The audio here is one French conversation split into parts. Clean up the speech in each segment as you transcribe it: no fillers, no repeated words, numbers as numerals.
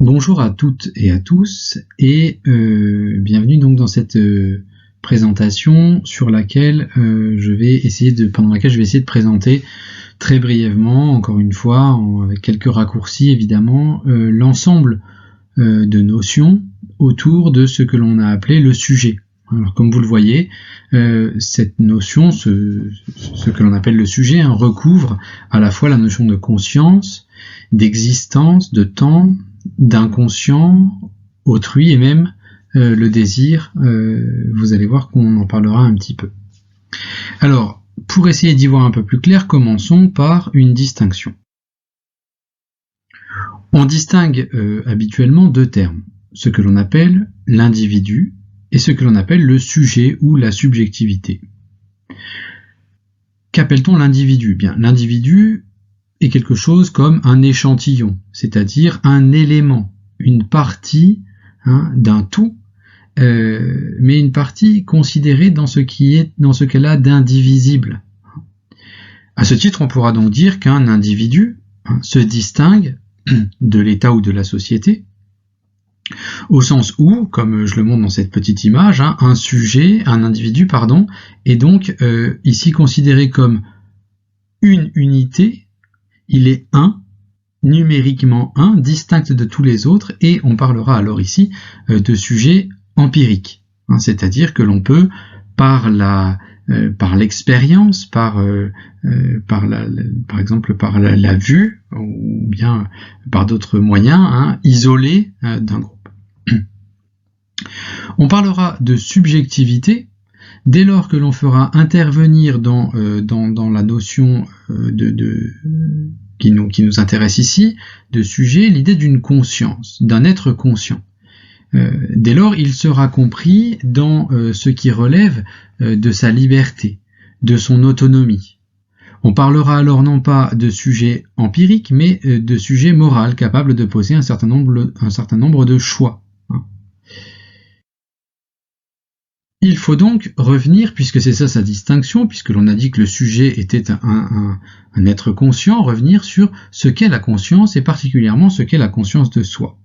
Bonjour à toutes et à tous et bienvenue donc dans cette présentation sur laquelle pendant laquelle je vais essayer de présenter très brièvement, encore une fois, avec quelques raccourcis évidemment, l'ensemble de notions autour de ce que l'on a appelé le sujet. Alors comme vous le voyez, cette notion, ce que l'on appelle le sujet, recouvre à la fois la notion de conscience, d'existence, de temps, d'inconscient, autrui et même le désir. Vous allez voir qu'on en parlera un petit peu. Alors, pour essayer d'y voir un peu plus clair, commençons par une distinction. On distingue habituellement deux termes, ce que l'on appelle l'individu et ce que l'on appelle le sujet ou la subjectivité. Qu'appelle-t-on l'individu ? Bien, l'individu est quelque chose comme un échantillon, c'est-à-dire un élément, une partie d'un tout, mais une partie considérée dans ce qu'elle a d'indivisible. À ce titre, on pourra donc dire qu'un individu se distingue de l'État ou de la société, au sens où, comme je le montre dans cette petite image, un individu, est donc ici considéré comme une unité. Il est numériquement distinct de tous les autres, et on parlera alors ici de sujet empirique, c'est-à-dire que l'on peut, par l'expérience, par exemple par la vue, ou bien par d'autres moyens, isoler d'un groupe. On parlera de subjectivité dès lors que l'on fera intervenir dans la notion qui nous intéresse ici, de sujet, l'idée d'une conscience, d'un être conscient. Dès lors, il sera compris dans ce qui relève de sa liberté, de son autonomie. On parlera alors non pas de sujet empirique, mais de sujet moral, capable de poser un certain nombre de choix. Il faut donc revenir, puisque c'est ça sa distinction, puisque l'on a dit que le sujet était un être conscient, revenir sur ce qu'est la conscience, et particulièrement ce qu'est la conscience de soi.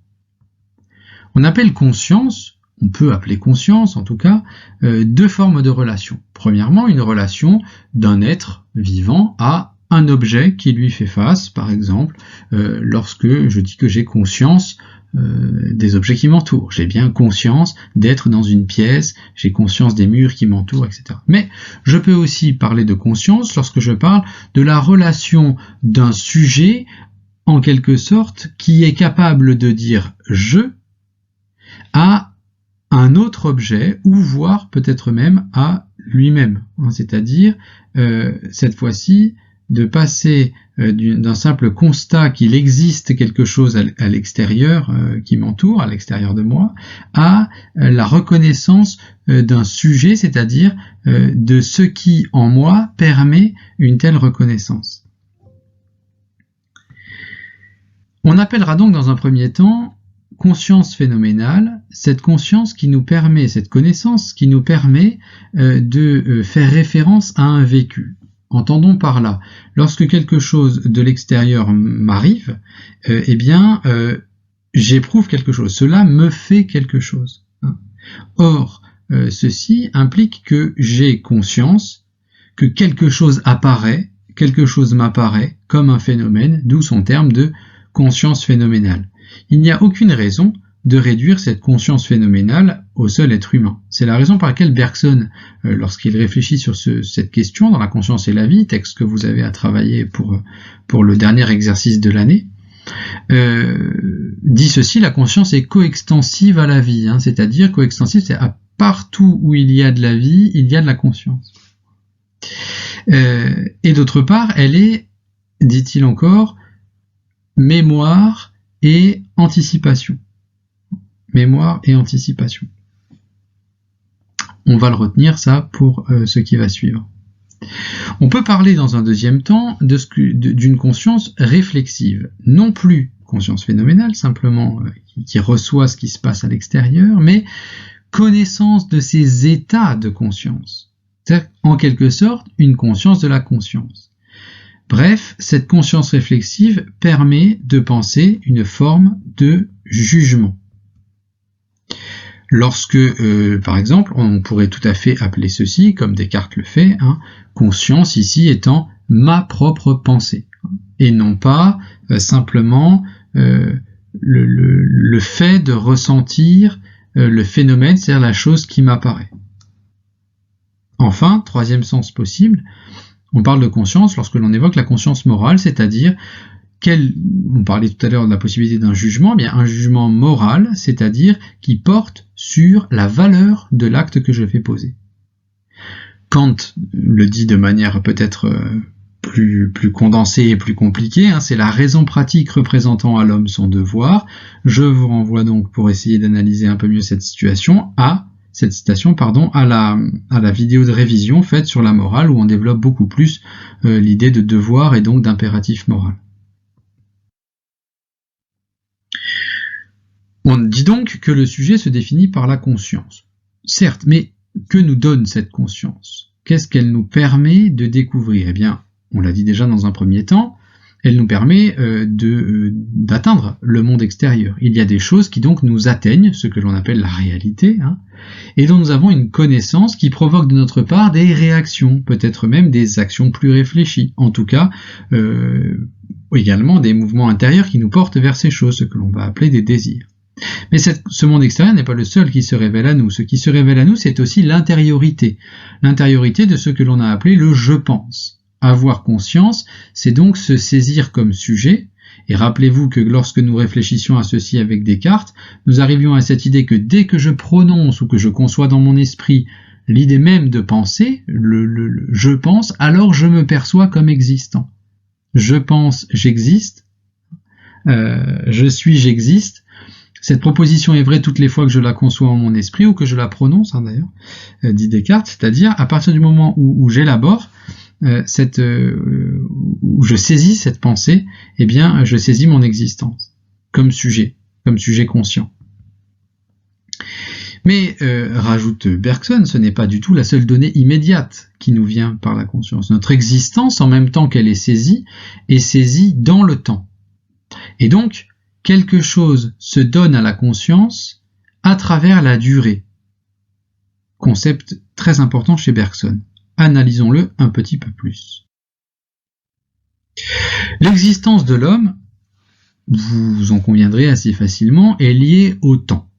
On appelle conscience, on peut appeler conscience en tout cas, deux formes de relations. Premièrement, une relation d'un être vivant à un objet qui lui fait face, par exemple, lorsque je dis que j'ai conscience des objets qui m'entourent. J'ai bien conscience d'être dans une pièce, j'ai conscience des murs qui m'entourent, etc. Mais je peux aussi parler de conscience lorsque je parle de la relation d'un sujet, en quelque sorte, qui est capable de dire « je » à un autre objet, ou voire peut-être même à lui-même. C'est-à-dire, cette fois-ci, de passer d'un simple constat qu'il existe quelque chose à l'extérieur qui m'entoure, à l'extérieur de moi, à la reconnaissance d'un sujet, c'est-à-dire de ce qui en moi permet une telle reconnaissance. On appellera donc dans un premier temps conscience phénoménale, cette conscience qui nous permet, cette connaissance qui nous permet de faire référence à un vécu. Entendons par là, lorsque quelque chose de l'extérieur m'arrive, j'éprouve quelque chose, cela me fait quelque chose. Or, ceci implique que j'ai conscience que quelque chose apparaît, quelque chose m'apparaît comme un phénomène, d'où son terme de conscience phénoménale. Il n'y a aucune raison de réduire cette conscience phénoménale au seul être humain. C'est la raison par laquelle Bergson, lorsqu'il réfléchit sur cette question dans La conscience et la vie, texte que vous avez à travailler pour le dernier exercice de l'année, dit ceci: la conscience est coextensive à la vie, c'est-à-dire coextensive, c'est à partout où il y a de la vie, il y a de la conscience. Et d'autre part, elle est, dit-il encore, mémoire et anticipation. Mémoire et anticipation. On va le retenir ça pour ce qui va suivre. On peut parler dans un deuxième temps d'une conscience réflexive, non plus conscience phénoménale, simplement qui reçoit ce qui se passe à l'extérieur, mais connaissance de ces états de conscience. C'est-à-dire, en quelque sorte, une conscience de la conscience. Bref, cette conscience réflexive permet de penser une forme de jugement. Lorsque, par exemple, on pourrait tout à fait appeler ceci, comme Descartes le fait, conscience ici étant ma propre pensée, et non pas simplement le fait de ressentir le phénomène, c'est-à-dire la chose qui m'apparaît. Enfin, troisième sens possible, on parle de conscience lorsque l'on évoque la conscience morale, c'est-à-dire on parlait tout à l'heure de la possibilité d'un jugement, bien un jugement moral, c'est-à-dire qui porte sur la valeur de l'acte que je vais poser. Kant le dit de manière peut-être plus condensée et plus compliquée, c'est la raison pratique représentant à l'homme son devoir. Je vous renvoie donc, pour essayer d'analyser un peu mieux cette citation, à la vidéo de révision faite sur la morale, où on développe beaucoup plus l'idée de devoir et donc d'impératif moral. On dit donc que le sujet se définit par la conscience. Certes, mais que nous donne cette conscience? Qu'est-ce qu'elle nous permet de découvrir? Eh bien, on l'a dit déjà dans un premier temps, elle nous permet d'atteindre le monde extérieur. Il y a des choses qui donc nous atteignent, ce que l'on appelle la réalité, et dont nous avons une connaissance qui provoque de notre part des réactions, peut-être même des actions plus réfléchies, en tout cas également des mouvements intérieurs qui nous portent vers ces choses, ce que l'on va appeler des désirs. Mais ce monde extérieur n'est pas le seul qui se révèle à nous. Ce qui se révèle à nous, c'est aussi l'intériorité. L'intériorité de ce que l'on a appelé le « je pense ». Avoir conscience, c'est donc se saisir comme sujet. Et rappelez-vous que lorsque nous réfléchissions à ceci avec Descartes, nous arrivions à cette idée que dès que je prononce ou que je conçois dans mon esprit l'idée même de penser, le je pense, alors je me perçois comme existant. Je pense, j'existe. Je suis, j'existe. Cette proposition est vraie toutes les fois que je la conçois en mon esprit ou que je la prononce, d'ailleurs, dit Descartes, c'est-à-dire à partir du moment où j'élabore, où je saisis cette pensée, eh bien, je saisis mon existence comme sujet conscient. Mais, rajoute Bergson, ce n'est pas du tout la seule donnée immédiate qui nous vient par la conscience. Notre existence, en même temps qu'elle est saisie dans le temps. Et donc, quelque chose se donne à la conscience à travers la durée. Concept très important chez Bergson. Analysons-le un petit peu plus. L'existence de l'homme, vous en conviendrez assez facilement, est liée au temps.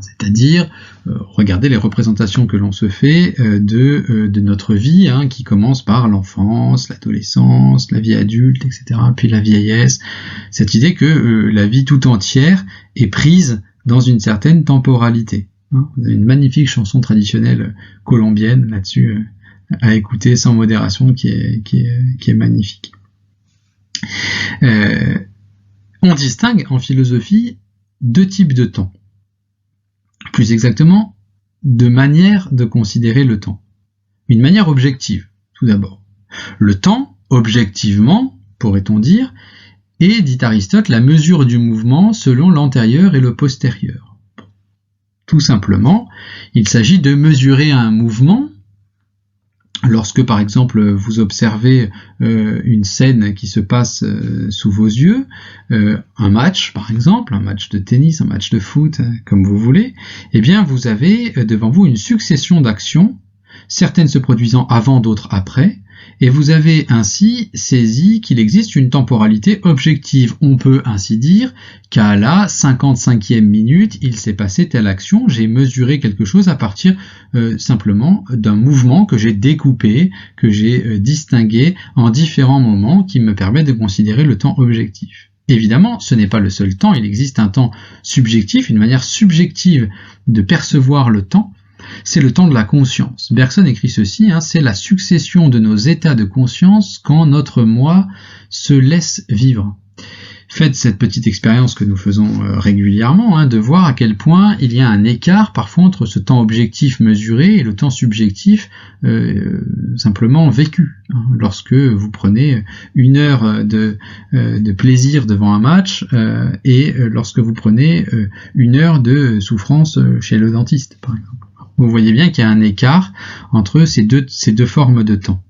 C'est-à-dire, regardez les représentations que l'on se fait de notre vie, qui commence par l'enfance, l'adolescence, la vie adulte, etc., puis la vieillesse. Cette idée que la vie tout entière est prise dans une certaine temporalité. Vous avez une magnifique chanson traditionnelle colombienne là-dessus à écouter sans modération qui est magnifique. On distingue en philosophie deux types de temps. Plus exactement, deux manières de considérer le temps. Une manière objective, tout d'abord. Le temps, objectivement, pourrait-on dire, est, dit Aristote, la mesure du mouvement selon l'antérieur et le postérieur. Tout simplement, il s'agit de mesurer un mouvement. Lorsque, par exemple, vous observez une scène qui se passe sous vos yeux, un match, par exemple, un match de tennis, un match de foot, comme vous voulez, eh bien, vous avez devant vous une succession d'actions, certaines se produisant avant, d'autres après, et vous avez ainsi saisi qu'il existe une temporalité objective. On peut ainsi dire qu'à la 55e minute, il s'est passé telle action, j'ai mesuré quelque chose à partir simplement d'un mouvement que j'ai découpé, que j'ai distingué en différents moments qui me permettent de considérer le temps objectif. Évidemment, ce n'est pas le seul temps, il existe un temps subjectif, une manière subjective de percevoir le temps. C'est le temps de la conscience. Bergson écrit ceci, c'est la succession de nos états de conscience quand notre moi se laisse vivre. Faites cette petite expérience que nous faisons régulièrement, de voir à quel point il y a un écart parfois entre ce temps objectif mesuré et le temps subjectif simplement vécu. Lorsque vous prenez une heure de plaisir devant un match et lorsque vous prenez une heure de souffrance chez le dentiste, par exemple. Vous voyez bien qu'il y a un écart entre ces deux formes de temps.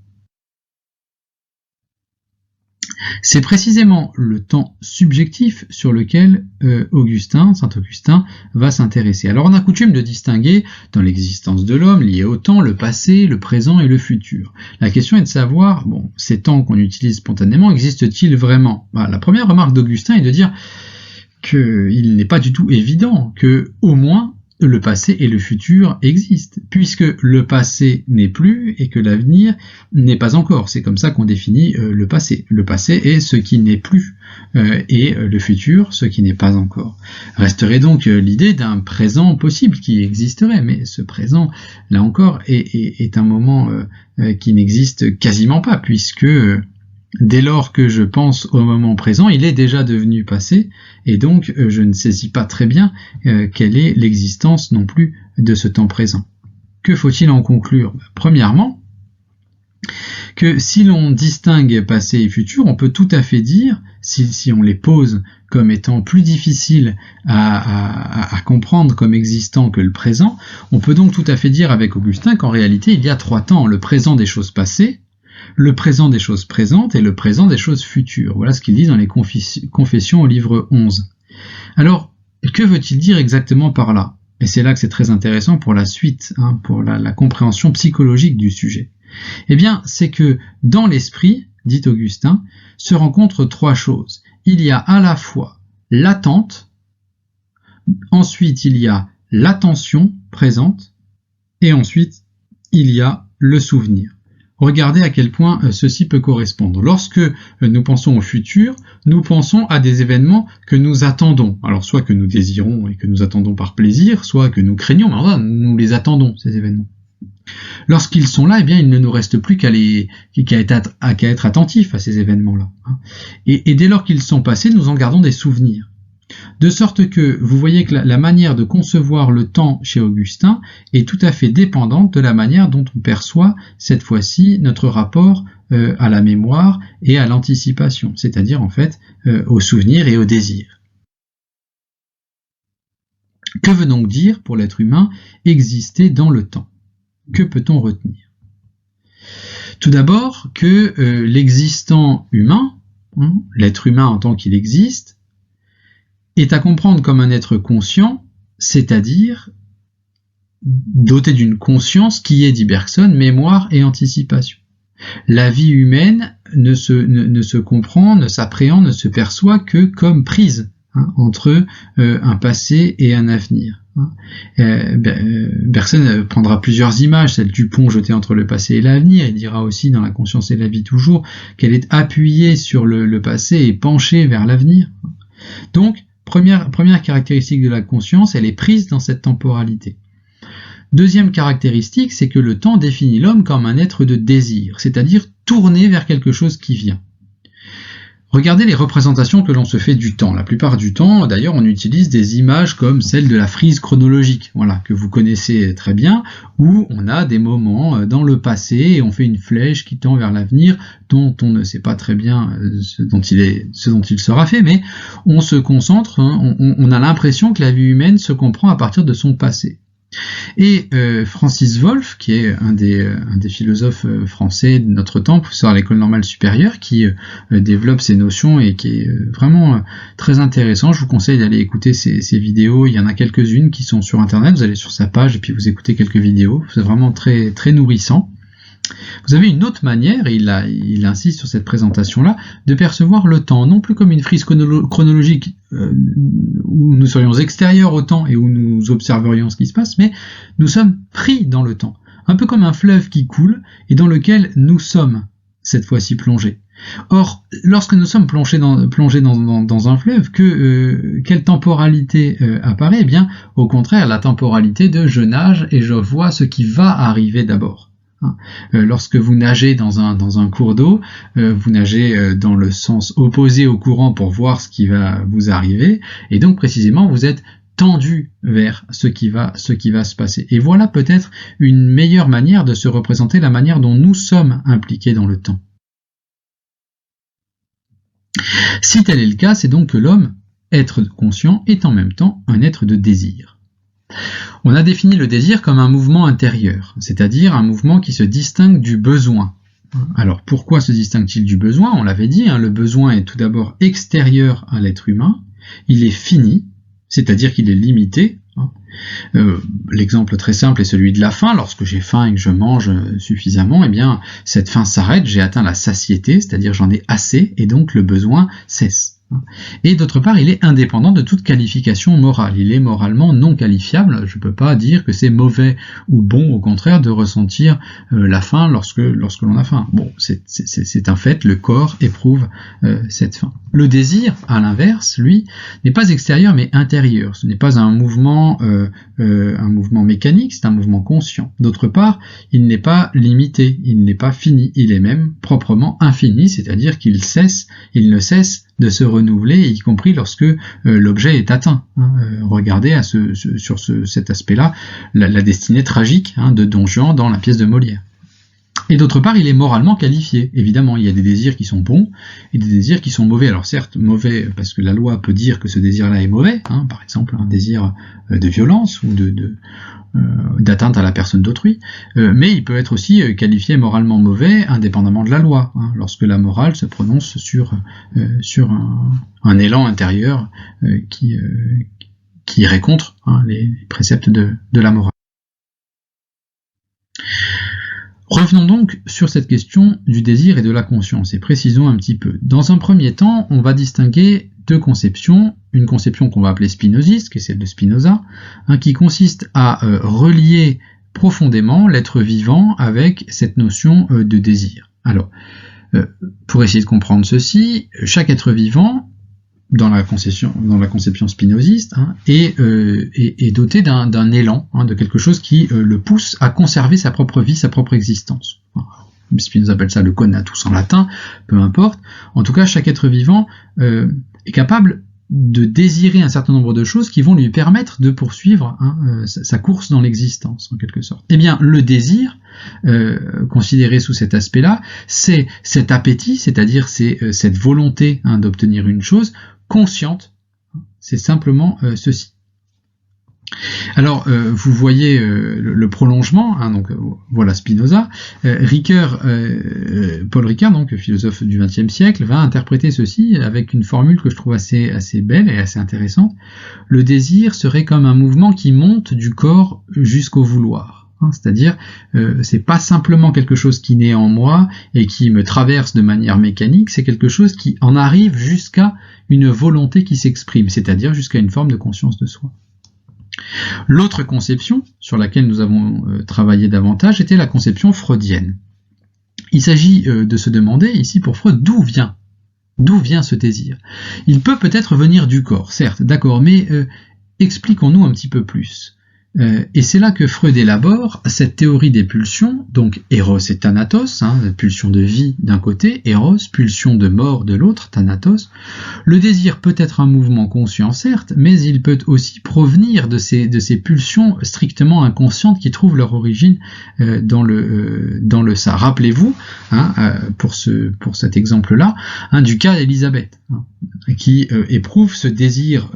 C'est précisément le temps subjectif sur lequel Saint Augustin va s'intéresser. Alors on a coutume de distinguer dans l'existence de l'homme lié au temps le passé, le présent et le futur. La question est de savoir, ces temps qu'on utilise spontanément, existent-ils vraiment ? La première remarque d'Augustin est de dire qu'il n'est pas du tout évident que, au moins, le passé et le futur existent, puisque le passé n'est plus et que l'avenir n'est pas encore. C'est comme ça qu'on définit le passé. Le passé est ce qui n'est plus, et le futur, ce qui n'est pas encore. Resterait donc l'idée d'un présent possible qui existerait, mais ce présent, là encore, est un moment qui n'existe quasiment pas, puisque dès lors que je pense au moment présent, il est déjà devenu passé, et donc je ne saisis pas très bien quelle est l'existence non plus de ce temps présent. Que faut-il en conclure ? Premièrement, que si l'on distingue passé et futur, on peut tout à fait dire, si on les pose comme étant plus difficiles à comprendre comme existant que le présent, on peut donc tout à fait dire avec Augustin qu'en réalité il y a 3 temps, le présent des choses passées, le présent des choses présentes et le présent des choses futures. Voilà ce qu'il dit dans les Confessions au livre 11. Alors, que veut-il dire exactement par là ? Et c'est là que c'est très intéressant pour la suite, pour la compréhension psychologique du sujet. Eh bien, c'est que dans l'esprit, dit Augustin, se rencontrent 3 choses. Il y a à la fois l'attente, ensuite il y a l'attention présente, et ensuite il y a le souvenir. Regardez à quel point ceci peut correspondre. Lorsque nous pensons au futur, nous pensons à des événements que nous attendons. Alors soit que nous désirons et que nous attendons par plaisir, soit que nous craignons, mais enfin, nous les attendons, ces événements. Lorsqu'ils sont là, eh bien, il ne nous reste plus qu'à être attentifs à ces événements-là. Et dès lors qu'ils sont passés, nous en gardons des souvenirs. De sorte que vous voyez que la manière de concevoir le temps chez Augustin est tout à fait dépendante de la manière dont on perçoit cette fois-ci notre rapport à la mémoire et à l'anticipation, c'est-à-dire en fait au souvenir et au désir. Que veut donc dire pour l'être humain exister dans le temps ? Que peut-on retenir ? Tout d'abord que l'existant humain, l'être humain en tant qu'il existe, est à comprendre comme un être conscient, c'est-à-dire doté d'une conscience qui est, dit Bergson, mémoire et anticipation. La vie humaine ne se comprend, ne s'appréhende, ne se perçoit que comme prise entre un passé et un avenir. Bergson prendra plusieurs images, celle du pont jeté entre le passé et l'avenir. Il dira aussi dans La conscience et la vie toujours qu'elle est appuyée sur le passé et penchée vers l'avenir. Donc, première caractéristique de la conscience, elle est prise dans cette temporalité. Deuxième caractéristique, c'est que le temps définit l'homme comme un être de désir, c'est-à-dire tourné vers quelque chose qui vient. Regardez les représentations que l'on se fait du temps. La plupart du temps, d'ailleurs, on utilise des images comme celle de la frise chronologique, voilà, que vous connaissez très bien, où on a des moments dans le passé et on fait une flèche qui tend vers l'avenir, dont on ne sait pas très bien ce dont il sera fait, mais on se concentre, on a l'impression que la vie humaine se comprend à partir de son passé. Et Francis Wolff, qui est un des philosophes français de notre temps, professeur à l'école normale supérieure, qui développe ces notions et qui est vraiment très intéressant. Je vous conseille d'aller écouter ses vidéos. Il y en a quelques-unes qui sont sur internet. Vous allez sur sa page et puis vous écoutez quelques vidéos. C'est vraiment très, très nourrissant. Vous avez une autre manière, et il insiste sur cette présentation-là, de percevoir le temps, non plus comme une frise chronologique où nous serions extérieurs au temps et où nous observerions ce qui se passe, mais nous sommes pris dans le temps, un peu comme un fleuve qui coule et dans lequel nous sommes cette fois-ci plongés. Or, lorsque nous sommes plongés dans un fleuve, quelle temporalité apparaît ? Eh bien, au contraire, la temporalité de je nage et je vois ce qui va arriver d'abord. Lorsque vous nagez dans un cours d'eau, vous nagez dans le sens opposé au courant pour voir ce qui va vous arriver, et donc précisément vous êtes tendu vers ce qui va se passer. Et voilà peut-être une meilleure manière de se représenter la manière dont nous sommes impliqués dans le temps. Si tel est le cas, c'est donc que l'homme, être conscient, est en même temps un être de désir. On a défini le désir comme un mouvement intérieur, c'est-à-dire un mouvement qui se distingue du besoin. Alors pourquoi se distingue-t-il du besoin? On l'avait dit, le besoin est tout d'abord extérieur à l'être humain, il est fini, c'est-à-dire qu'il est limité. L'exemple très simple est celui de la faim. Lorsque j'ai faim et que je mange suffisamment, eh bien cette faim s'arrête, j'ai atteint la satiété, c'est-à-dire j'en ai assez, et donc le besoin cesse. Et d'autre part, il est indépendant de toute qualification morale. Il est moralement non qualifiable. Je ne peux pas dire que c'est mauvais ou bon, au contraire, de ressentir la faim lorsque l'on a faim. Bon, c'est un fait, le corps éprouve cette faim. Le désir, à l'inverse, lui, n'est pas extérieur mais intérieur. Ce n'est pas un mouvement mécanique, c'est un mouvement conscient. D'autre part, il n'est pas limité, il n'est pas fini, il est même proprement infini, c'est-à-dire qu'il ne cesse de se renouveler, y compris lorsque l'objet est atteint. Regardez sur cet aspect-là la destinée tragique de Don Juan dans la pièce de Molière. Et d'autre part, il est moralement qualifié. Évidemment, il y a des désirs qui sont bons et des désirs qui sont mauvais. Alors certes, mauvais parce que la loi peut dire que ce désir-là est mauvais, par exemple un désir de violence ou d'atteinte à la personne d'autrui, mais il peut être aussi qualifié moralement mauvais indépendamment de la loi, lorsque la morale se prononce sur un élan intérieur qui irait contre les préceptes de la morale. Revenons donc sur cette question du désir et de la conscience, et précisons un petit peu. Dans un premier temps, on va distinguer deux conceptions, une conception qu'on va appeler spinoziste, qui est celle de Spinoza, qui consiste à relier profondément l'être vivant avec cette notion de désir. Alors, pour essayer de comprendre ceci, chaque être vivant, dans la conception spinoziste, est doté d'un élan, de quelque chose qui le pousse à conserver sa propre vie, sa propre existence. Spinoza appelle ça le conatus en latin, peu importe. En tout cas, chaque être vivant est capable de désirer un certain nombre de choses qui vont lui permettre de poursuivre sa course dans l'existence, en quelque sorte. Eh bien, le désir, considéré sous cet aspect-là, c'est cet appétit, c'est-à-dire c'est cette volonté d'obtenir une chose consciente, c'est simplement ceci. Alors, vous voyez le prolongement, donc voilà Spinoza. Paul Ricoeur, donc philosophe du XXe siècle, va interpréter ceci avec une formule que je trouve assez belle et assez intéressante. Le désir serait comme un mouvement qui monte du corps jusqu'au vouloir. C'est-à-dire, c'est pas simplement quelque chose qui naît en moi et qui me traverse de manière mécanique, c'est quelque chose qui en arrive jusqu'à une volonté qui s'exprime, c'est-à-dire jusqu'à une forme de conscience de soi. L'autre conception sur laquelle nous avons travaillé davantage était la conception freudienne. Il s'agit de se demander ici pour Freud d'où vient ce désir. Il peut-être venir du corps, certes, d'accord, mais expliquons-nous un petit peu plus. Et c'est là que Freud élabore cette théorie des pulsions, donc Eros et Thanatos, pulsion de vie d'un côté, Eros, pulsion de mort de l'autre, Thanatos. Le désir peut être un mouvement conscient, certes, mais il peut aussi provenir de ces pulsions strictement inconscientes qui trouvent leur origine dans le ça. Rappelez-vous, pour cet exemple-là, du cas d'Élisabeth, qui éprouve ce désir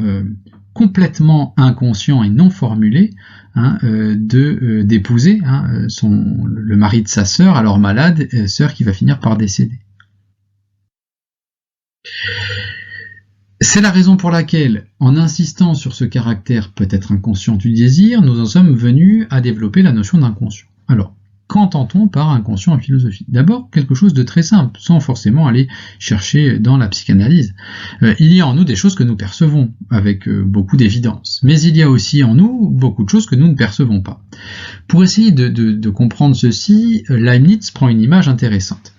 complètement inconscient et non formulé d'épouser le mari de sa sœur, alors malade, sœur qui va finir par décéder. C'est la raison pour laquelle, en insistant sur ce caractère peut-être inconscient du désir, nous en sommes venus à développer la notion d'inconscient. Alors, qu'entend-on par inconscient en philosophie? D'abord, quelque chose de très simple, sans forcément aller chercher dans la psychanalyse. Il y a en nous des choses que nous percevons, avec beaucoup d'évidence. Mais il y a aussi en nous beaucoup de choses que nous ne percevons pas. Pour essayer de comprendre ceci, Leibniz prend une image intéressante.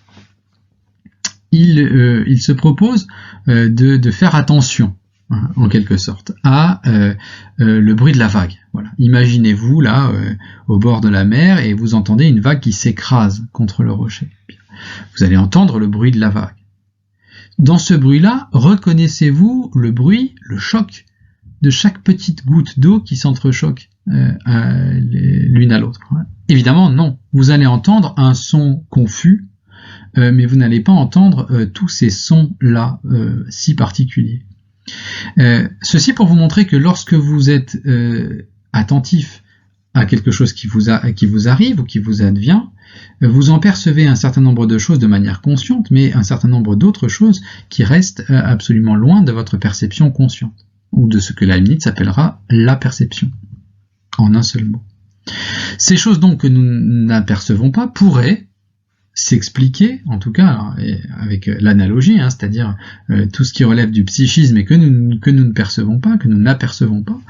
Il se propose de faire attention, en quelque sorte, à le bruit de la vague. Voilà. Imaginez-vous là, au bord de la mer, et vous entendez une vague qui s'écrase contre le rocher. Vous allez entendre le bruit de la vague. Dans ce bruit-là, reconnaissez-vous le bruit, le choc de chaque petite goutte d'eau qui s'entrechoque l'une à l'autre? Évidemment, non. Vous allez entendre un son confus, mais vous n'allez pas entendre tous ces sons-là si particuliers. Ceci pour vous montrer que lorsque vous êtes attentif à quelque chose qui vous arrive ou qui vous advient, vous en percevez un certain nombre de choses de manière consciente, mais un certain nombre d'autres choses qui restent absolument loin de votre perception consciente, ou de ce que Leibniz s'appellera la perception, en un seul mot. Ces choses donc que nous n'apercevons pas pourraient s'expliquer, en tout cas avec l'analogie, c'est-à-dire tout ce qui relève du psychisme et que nous ne percevons pas, que nous n'apercevons pas,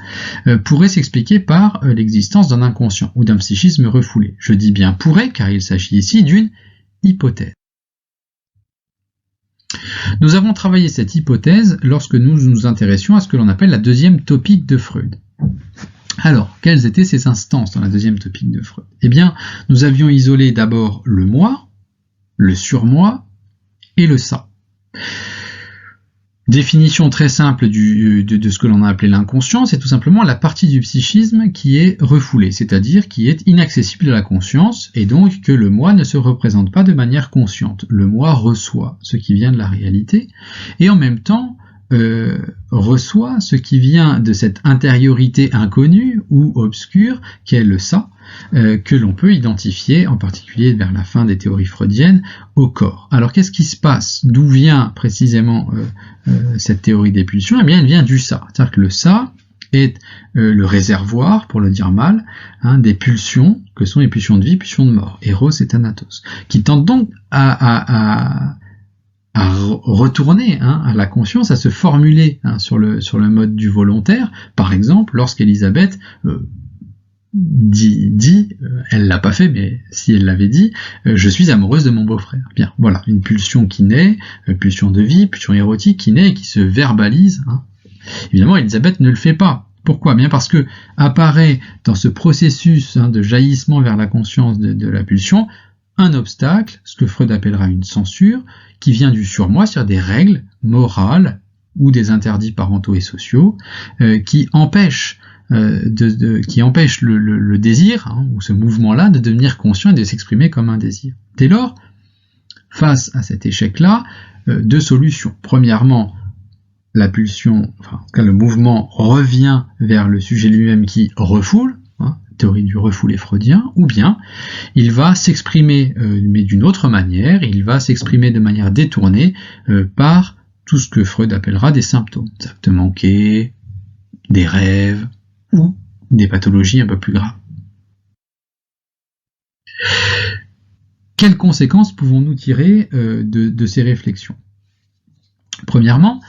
pourrait s'expliquer par l'existence d'un inconscient ou d'un psychisme refoulé. Je dis bien pourrait, car il s'agit ici d'une hypothèse. Nous avons travaillé cette hypothèse lorsque nous nous intéressions à ce que l'on appelle la deuxième topique de Freud. Alors, quelles étaient ces instances dans la deuxième topique de Freud? Eh bien, nous avions isolé d'abord le moi, le surmoi et le ça. Définition très simple de ce que l'on a appelé l'inconscient, c'est tout simplement la partie du psychisme qui est refoulée, c'est-à-dire qui est inaccessible à la conscience, et donc que le moi ne se représente pas de manière consciente. Le moi reçoit ce qui vient de la réalité, et en même temps reçoit ce qui vient de cette intériorité inconnue ou obscure qu'est le ça, que l'on peut identifier, en particulier vers la fin des théories freudiennes, au corps. Alors qu'est-ce qui se passe? D'où vient précisément cette théorie des pulsions? Eh bien, elle vient du ça. C'est-à-dire que le ça est le réservoir, pour le dire mal, des pulsions, que sont les pulsions de vie, pulsions de mort, Eros et Thanatos, qui tentent donc à retourner à la conscience, à se formuler sur le mode du volontaire. Par exemple, lorsqu'Élisabeth dit, elle l'a pas fait, mais si elle l'avait dit, je suis amoureuse de mon beau-frère. Bien, voilà, une pulsion qui naît, pulsion de vie, pulsion érotique qui naît et qui se verbalise. Évidemment, Élisabeth ne le fait pas. Pourquoi? Bien parce que apparaît dans ce processus de jaillissement vers la conscience de la pulsion un obstacle, ce que Freud appellera une censure, qui vient du surmoi, c'est-à-dire des règles morales ou des interdits parentaux et sociaux qui empêchent le désir, ou ce mouvement-là, de devenir conscient et de s'exprimer comme un désir. Dès lors, face à cet échec-là, deux solutions. Premièrement, la pulsion, en tout cas le mouvement revient vers le sujet lui-même qui refoule, théorie du refoulé freudien, ou bien il va s'exprimer, mais d'une autre manière, il va s'exprimer de manière détournée par tout ce que Freud appellera des symptômes, des actes manqués, des rêves, ou des pathologies un peu plus graves. Quelles conséquences pouvons-nous tirer de ces réflexions? Premièrement,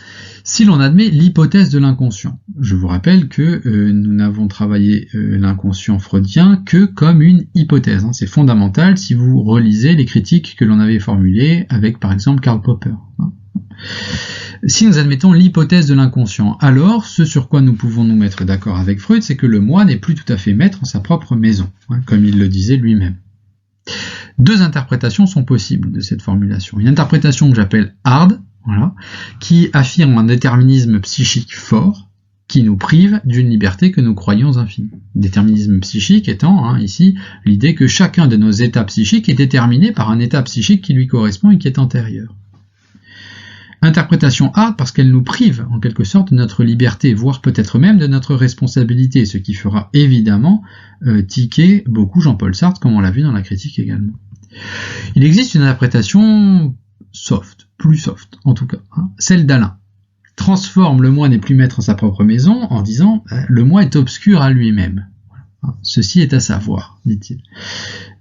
si l'on admet l'hypothèse de l'inconscient, je vous rappelle que nous n'avons travaillé l'inconscient freudien que comme une hypothèse. C'est fondamental si vous relisez les critiques que l'on avait formulées avec par exemple Karl Popper. Si nous admettons l'hypothèse de l'inconscient, alors ce sur quoi nous pouvons nous mettre d'accord avec Freud, c'est que le moi n'est plus tout à fait maître en sa propre maison, comme il le disait lui-même. Deux interprétations sont possibles de cette formulation. Une interprétation que j'appelle hard, qui affirme un déterminisme psychique fort, qui nous prive d'une liberté que nous croyons infinie. Déterminisme psychique étant, ici, l'idée que chacun de nos états psychiques est déterminé par un état psychique qui lui correspond et qui est antérieur. Interprétation hard parce qu'elle nous prive, en quelque sorte, de notre liberté, voire peut-être même de notre responsabilité, ce qui fera évidemment tiquer beaucoup Jean-Paul Sartre, comme on l'a vu dans la critique également. Il existe une interprétation soft, plus soft en tout cas, celle d'Alain. Transforme le moi n'est plus maître en sa propre maison en disant le moi est obscur à lui-même. Ceci est à savoir, dit-il.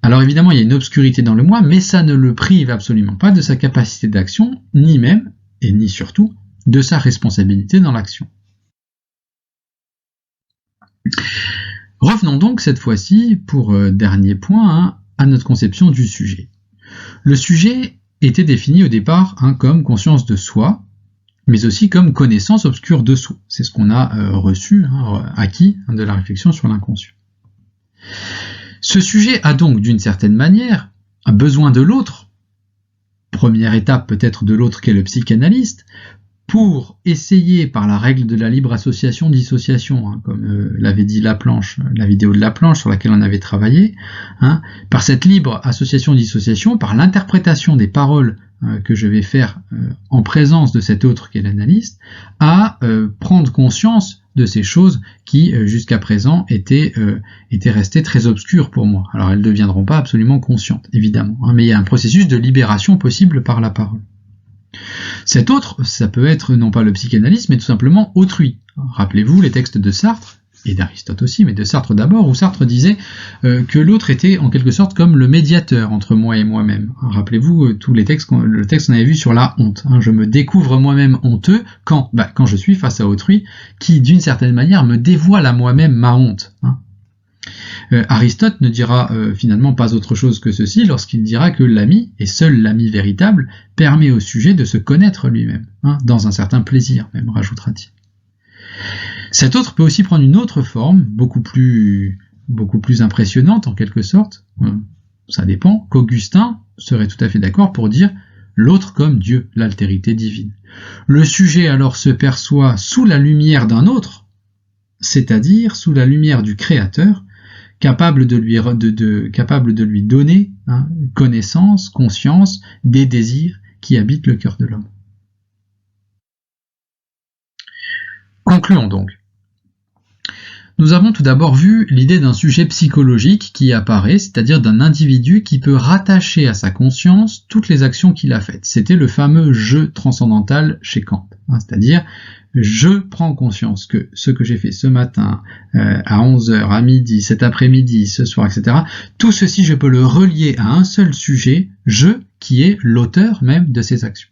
Alors évidemment il y a une obscurité dans le moi, mais ça ne le prive absolument pas de sa capacité d'action, ni même, et ni surtout, de sa responsabilité dans l'action. Revenons donc cette fois-ci, pour dernier point, à notre conception du sujet. Le sujet était défini au départ comme conscience de soi, mais aussi comme connaissance obscure de soi. C'est ce qu'on a reçu, acquis de la réflexion sur l'inconscient. Ce sujet a donc, d'une certaine manière, un besoin de l'autre, première étape peut-être de l'autre qu'est le psychanalyste, pour essayer par la règle de la libre association-dissociation, comme l'avait dit Laplanche, la vidéo de Laplanche sur laquelle on avait travaillé, par cette libre association-dissociation, par l'interprétation des paroles que je vais faire en présence de cet autre qu'est l'analyste, à prendre conscience de ces choses qui, jusqu'à présent, étaient restées très obscures pour moi. Alors elles ne deviendront pas absolument conscientes, évidemment, hein, mais il y a un processus de libération possible par la parole. Cet autre, ça peut être non pas le psychanalyse, mais tout simplement autrui. Rappelez-vous les textes de Sartre, et d'Aristote aussi, mais de Sartre d'abord, où Sartre disait que l'autre était en quelque sorte comme le médiateur entre moi et moi-même. Rappelez-vous tous les textes, le texte qu'on avait vu sur la honte. Je me découvre moi-même honteux quand je suis face à autrui qui, d'une certaine manière, me dévoile à moi-même ma honte. Aristote ne dira finalement pas autre chose que ceci lorsqu'il dira que l'ami, et seul l'ami véritable, permet au sujet de se connaître lui-même, dans un certain plaisir même, rajoutera-t-il. Cet autre peut aussi prendre une autre forme, beaucoup plus impressionnante en quelque sorte, ça dépend, qu'Augustin serait tout à fait d'accord pour dire l'autre comme Dieu, l'altérité divine. Le sujet alors se perçoit sous la lumière d'un autre, c'est-à-dire sous la lumière du Créateur, capable de lui donner connaissance, conscience des désirs qui habitent le cœur de l'homme. Concluons donc. Nous avons tout d'abord vu l'idée d'un sujet psychologique qui apparaît, c'est-à-dire d'un individu qui peut rattacher à sa conscience toutes les actions qu'il a faites. C'était le fameux « je » transcendantal chez Kant, c'est-à-dire je prends conscience que ce que j'ai fait ce matin, à 11h, à midi, cet après-midi, ce soir, etc., tout ceci je peux le relier à un seul sujet, je, qui est l'auteur même de ces actions.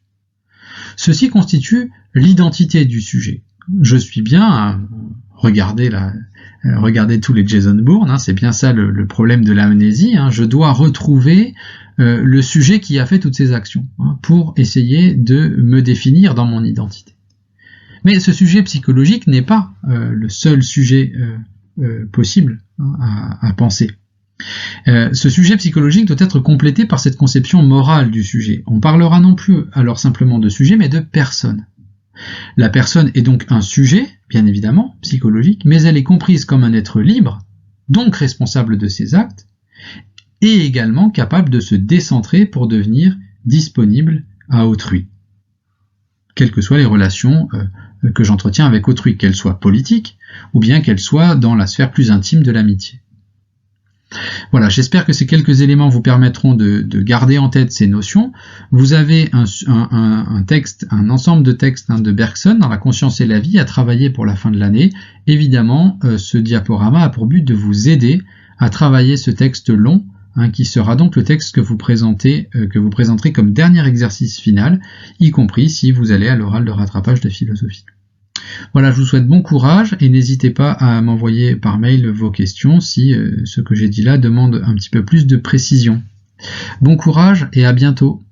Ceci constitue l'identité du sujet. Je suis bien, regardez tous les Jason Bourne, c'est bien ça le problème de l'amnésie, je dois retrouver le sujet qui a fait toutes ces actions, pour essayer de me définir dans mon identité. Mais ce sujet psychologique n'est pas le seul sujet possible à penser. Ce sujet psychologique doit être complété par cette conception morale du sujet. On parlera non plus alors simplement de sujet, mais de personne. La personne est donc un sujet, bien évidemment, psychologique, mais elle est comprise comme un être libre, donc responsable de ses actes, et également capable de se décentrer pour devenir disponible à autrui. Quelles que soient les relations que j'entretiens avec autrui, qu'elles soient politiques, ou bien qu'elles soient dans la sphère plus intime de l'amitié. Voilà, j'espère que ces quelques éléments vous permettront de garder en tête ces notions. Vous avez un texte, un ensemble de textes de Bergson dans La conscience et la vie à travailler pour la fin de l'année. Évidemment, ce diaporama a pour but de vous aider à travailler ce texte long, qui sera donc le texte que vous présenterez comme dernier exercice final, y compris si vous allez à l'oral de rattrapage de philosophie. Voilà, je vous souhaite bon courage et n'hésitez pas à m'envoyer par mail vos questions si ce que j'ai dit là demande un petit peu plus de précision. Bon courage et à bientôt.